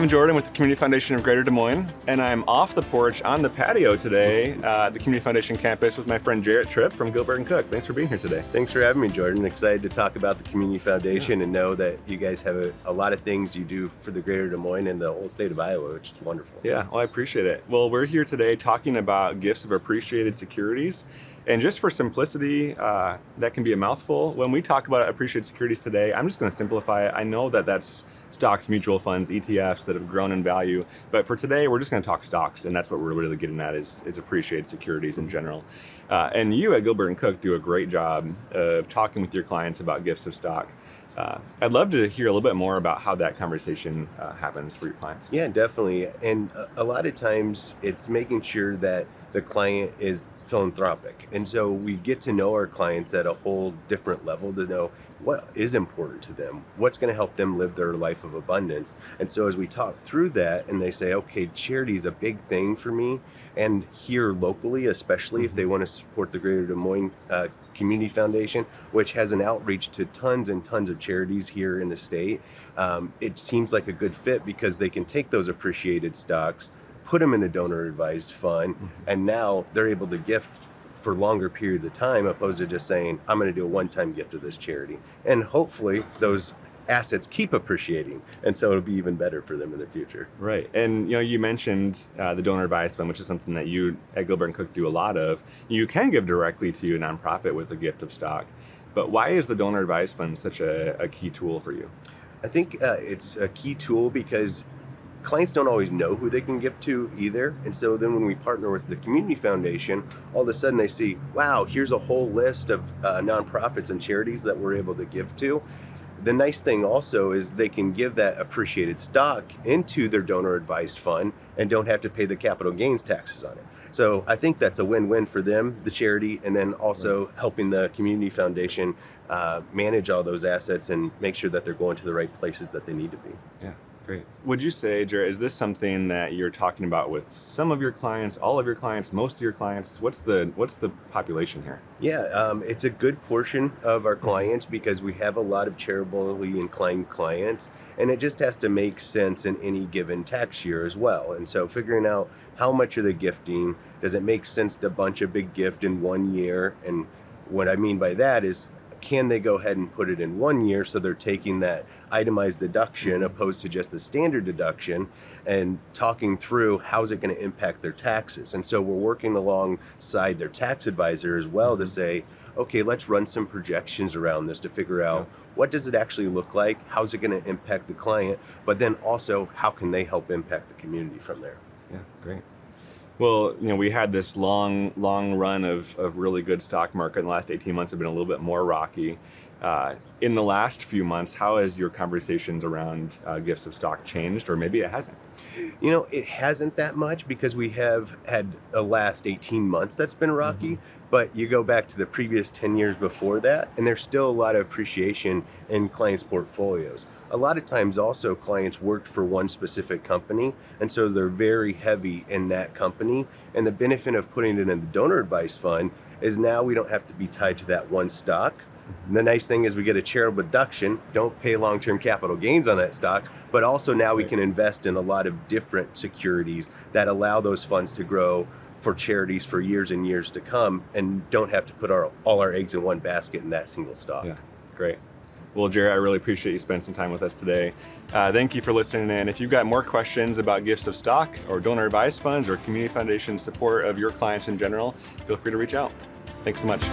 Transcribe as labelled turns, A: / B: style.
A: I'm Jordan with the Community Foundation of Greater Des Moines, and I'm off the porch on the patio today at the Community Foundation campus with my friend Jerit Tripp from Gilbert & Cook. Thanks for being here today.
B: Thanks for having me, Jordan. Excited to talk about the Community Foundation and know that you guys have a lot of things you do for the Greater Des Moines and the whole state of Iowa, which is wonderful.
A: Yeah, well, I appreciate it. Well, we're here today talking about gifts of appreciated securities. And just for simplicity, that can be a mouthful. When we talk about appreciated securities today, I'm just going to simplify it. I know that that's stocks, mutual funds, ETFs that have grown in value. But for today, we're just going to talk stocks. And that's what we're really getting at is appreciated securities in general. And you at Gilbert & Cook do a great job of talking with your clients about gifts of stock. I'd love to hear a little bit more about how that conversation happens for your clients.
B: Yeah, definitely. And a lot of times it's making sure that the client is philanthropic. And so we get to know our clients at a whole different level to know what is important to them, what's going to help them live their life of abundance. And so as we talk through that and they say, okay, charity is a big thing for me. And here locally, especially if they want to support the Greater Des Moines Community Foundation, which has an outreach to tons and tons of charities here in the state, it seems like a good fit because they can take those appreciated stocks, put them in a donor advised fund, and now they're able to gift for longer periods of time opposed to just saying, I'm going to do a one-time gift to this charity. And hopefully those assets keep appreciating, and so it'll be even better for them in the future.
A: Right. And you mentioned the donor advised fund, which is something that you at Gilbert & Cook do a lot of. You can give directly to a nonprofit with a gift of stock, but why is the donor advised fund such a key tool for you?
B: I think it's a key tool because clients don't always know who they can give to either. And so then when we partner with the Community Foundation, all of a sudden they see, wow, here's a whole list of nonprofits and charities that we're able to give to. The nice thing also is they can give that appreciated stock into their donor advised fund and don't have to pay the capital gains taxes on it. So I think that's a win-win for them, the charity, and then also helping the Community Foundation manage all those assets and make sure that they're going to the right places that they need to be.
A: Yeah. Great. Would you say, Jerit, is this something that you're talking about with some of your clients, all of your clients, most of your clients? What's the population here?
B: Yeah, it's a good portion of our clients because we have a lot of charitably inclined clients, and it just has to make sense in any given tax year as well. And so figuring out how much are they gifting, does it make sense to bunch a big gift in 1 year? And what I mean by that is, can they go ahead and put it in 1 year so they're taking that itemized deduction opposed to just the standard deduction and talking through how's it going to impact their taxes. And so we're working alongside their tax advisor as well to say, okay, let's run some projections around this to figure out what does it actually look like, how's it going to impact the client, but then also how can they help impact the community from there.
A: Yeah, great. Well, we had this long run of really good stock market. In the last 18 months have been a little bit more rocky. In the last few months, how has your conversations around gifts of stock changed, or maybe it hasn't?
B: It hasn't that much because we have had the last 18 months that's been rocky, but you go back to the previous 10 years before that, and there's still a lot of appreciation in clients' portfolios. A lot of times also clients worked for one specific company, and so they're very heavy in that company. And the benefit of putting it in the donor advised fund is now we don't have to be tied to that one stock. And the nice thing is we get a charitable deduction, don't pay long-term capital gains on that stock, but also now we can invest in a lot of different securities that allow those funds to grow for charities for years and years to come and don't have to put all our eggs in one basket in that single stock.
A: Yeah, great. Well, Jerit, I really appreciate you spending some time with us today. Thank you for listening in. If you've got more questions about gifts of stock or donor advised funds or community foundation support of your clients in general, feel free to reach out. Thanks so much.